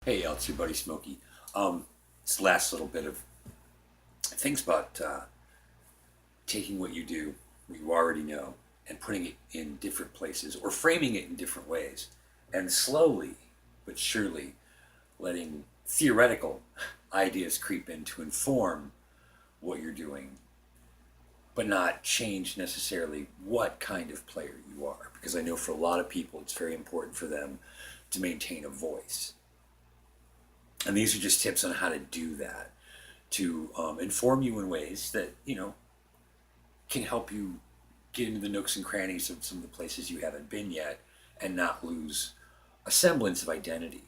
Hey, it's your buddy Smokey. This last little bit of things about taking what you do, what you already know, and putting it in different places or framing it in different ways, and slowly but surely letting theoretical ideas creep in to inform what you're doing, but not change necessarily what kind of player you are. Because I know for a lot of people, it's very important for them to maintain a voice. And these are just tips on how to do that to inform you in ways that, can help you get into the nooks and crannies of some of the places you haven't been yet and not lose a semblance of identity.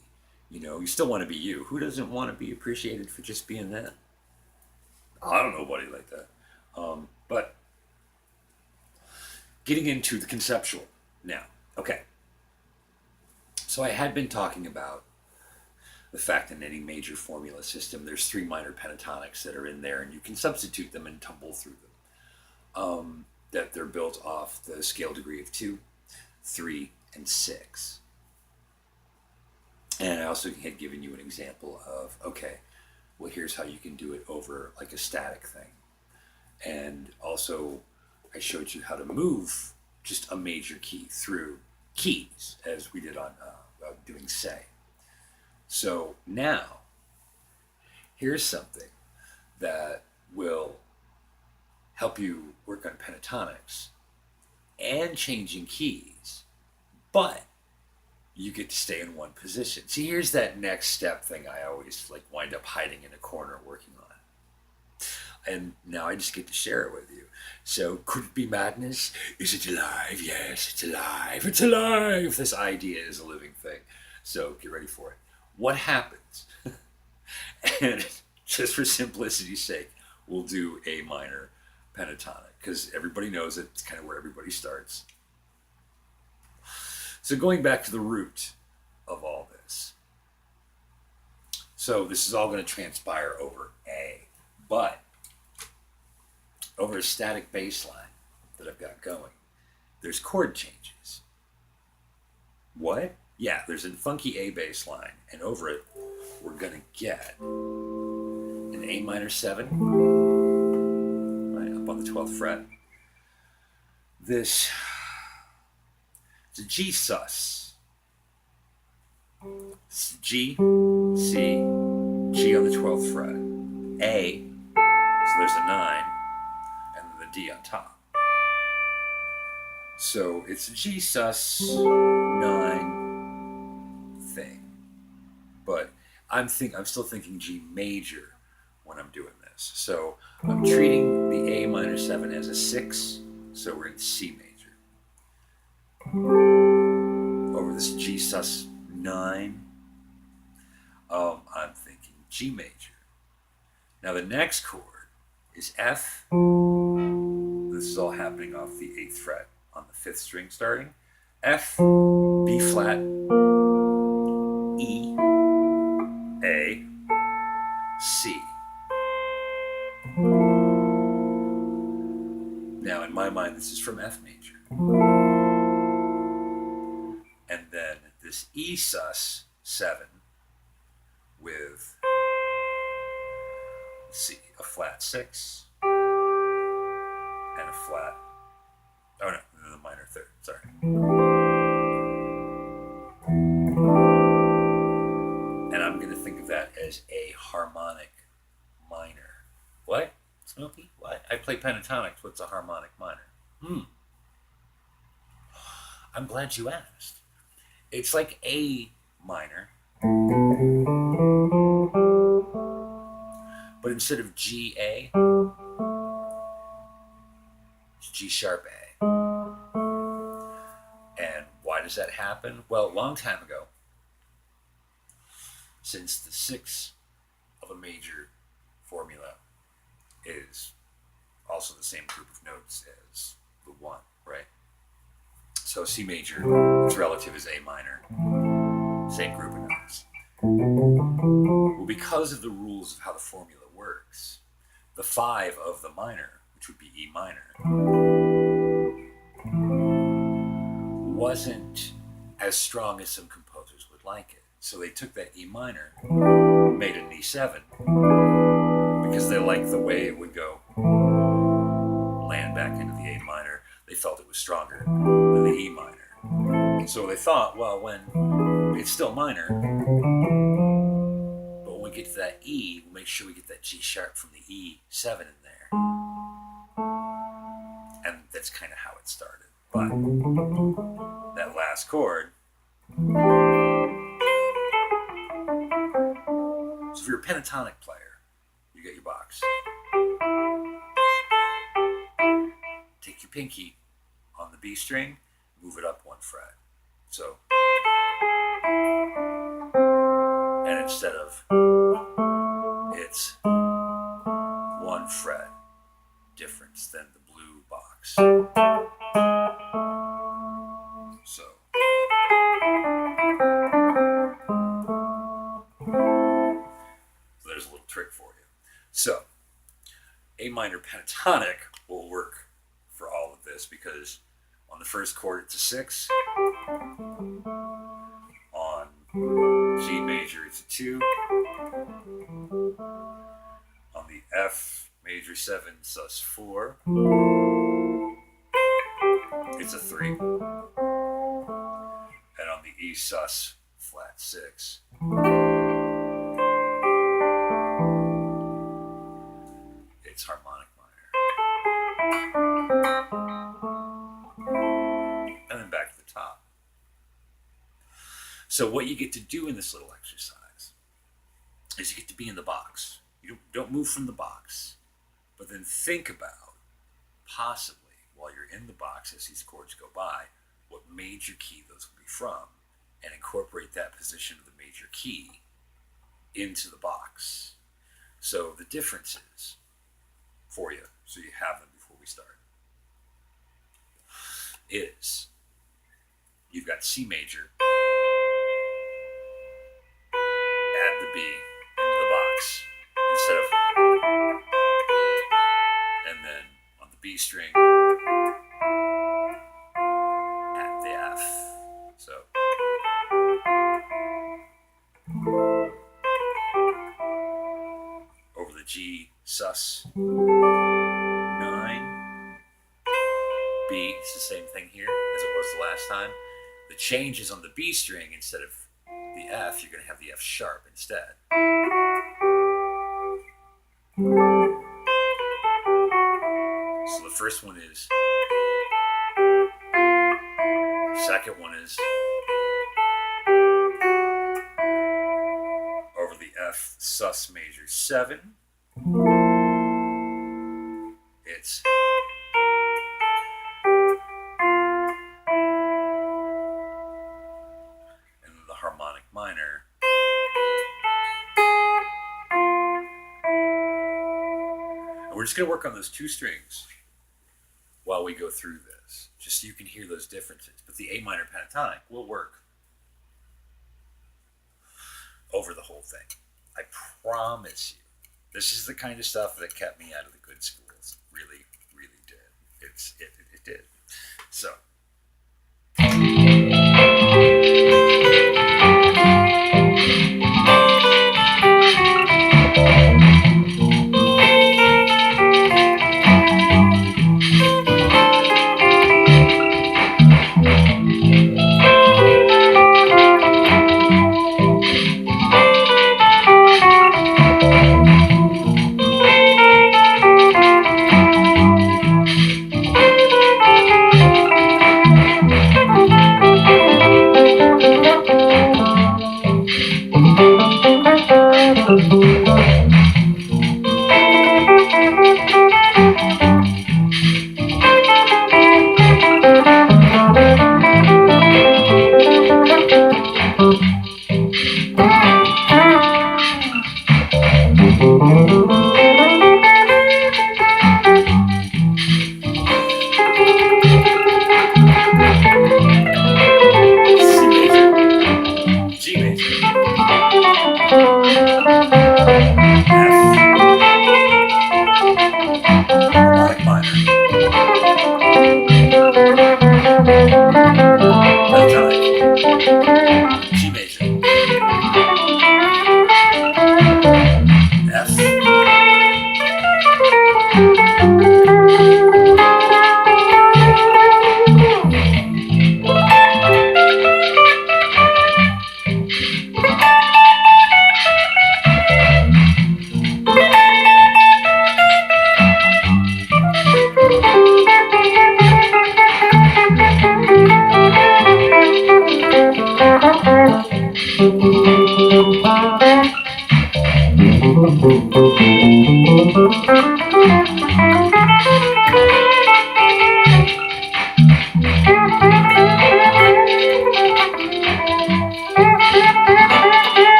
You still want to be you. Who doesn't want to be appreciated for just being them? I don't know nobody like that. But getting into the conceptual now. Okay. So I had been talking about the fact that in any major formula system, there's three minor pentatonics that are in there, and you can substitute them and tumble through them. That they're built off the scale degree of 2, 3, and 6. And I also had given you an example of, okay, well, here's how you can do it over like a static thing. And also, I showed you how to move just a major key through keys, as we did on doing say. So now, here's something that will help you work on pentatonics and changing keys, but you get to stay in one position. See, here's that next step thing I always like wind up hiding in a corner working on. And now I just get to share it with you. So, could it be madness? Is it alive? Yes, it's alive. It's alive. This idea is a living thing. So, get ready for it. What happens? And just for simplicity's sake, we'll do A minor pentatonic because everybody knows it. It's kind of where everybody starts. So, going back to the root of all this. So, this is all going to transpire over A. But over a static bass line that I've got going, there's chord changes. What? Yeah, there's a funky A bass line, and over it, we're gonna get an A minor 7, right up on the 12th fret. This, it's a G sus. It's G, C, G on the 12th fret, A, so there's a 9, and then the D on top. So it's a G sus 9 thing, but I'm still thinking G major when I'm doing this. So I'm treating the A minor 7 as a 6, so we're in C major. Over this G sus 9, I'm thinking G major. Now the next chord is F. This is all happening off the 8th fret on the 5th string starting. F, B flat, E, A, C. Now, in my mind, this is from F major. And then this E sus 7 with, let's see, a flat 6 and a flat, oh no, the minor 3rd, sorry. And I'm going to think of that as a harmonic minor. What? Smokey? What? I play pentatonics. What's a harmonic minor? I'm glad you asked. It's like A minor, but instead of G A, it's G sharp A. And why does that happen? Well, a long time ago, since the 6 of a major formula is also the same group of notes as the 1, right? So C major, its relative is A minor, same group of notes. Well, because of the rules of how the formula works, the 5 of the minor, which would be E minor, wasn't as strong as some composers would like it. So they took that E minor, made it an E7, because they liked the way it would go land back into the A minor. They felt it was stronger than the E minor. So they thought, well, when it's still minor, but when we get to that E, we'll make sure we get that G sharp from the E7 in there. And that's kind of how it started. But that last chord, so if you're a pentatonic player, you get your box. Take your pinky on the B string, move it up one fret. So, and instead of, it's one fret difference than the blue box. So, there's a little trick for you. So, A minor pentatonic will work for all of this because on the first chord it's a 6, on G major it's a 2, on the F major 7 sus 4 it's a 3, and on the E sus flat 6 it's harmonic minor. And then back to the top. So what you get to do in this little exercise is you get to be in the box. You don't move from the box, but then think about possibly while you're in the box as these chords go by, what major key those will be from, and incorporate that position of the major key into the box. So the differences for you, so you have them before we start, is you've got C major, add the B into the box instead of, and then on the B string, add the F. So, over the G sus 9, B, it's the same thing here as it was the last time. The change is on the B string instead of the F, you're going to have the F sharp instead. So the first one is, second one is over the F sus major 7. It's and the harmonic minor. And we're just going to work on those two strings while we go through this, just so you can hear those differences. But the A minor pentatonic will work over the whole thing. I promise you. This is the kind of stuff that kept me out of the good schools. Really, really did. It did. So.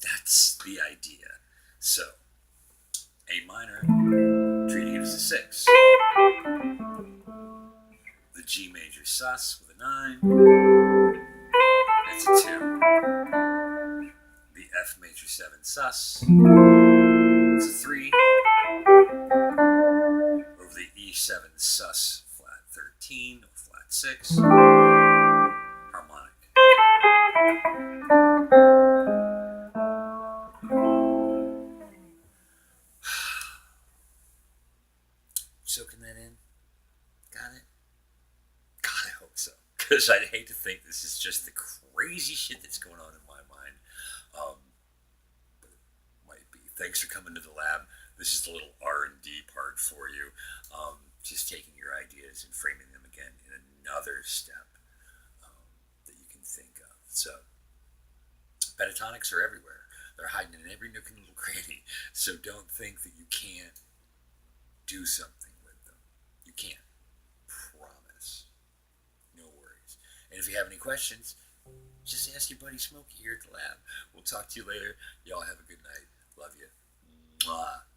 That's the idea. So, A minor, treating it as a 6. The G major sus with a 9. It's a 2. The F major 7 sus. It's a 3. Over the E7 sus flat 13 or flat 6. Harmonic. Soaking that in? Got it? God, I hope so. Because I'd hate to think this is just the crazy shit that's going on in my mind. But it might be. Thanks for coming to the lab. This is the little R&D part for you. Just taking your ideas and framing them again in another step that you can think of. So, pentatonics are everywhere. They're hiding in every nook and little cranny. So don't think that you can't do something with them. You can't. Promise. No worries. And if you have any questions, just ask your buddy Smokey here at the lab. We'll talk to you later. Y'all have a good night. Love you. Mwah.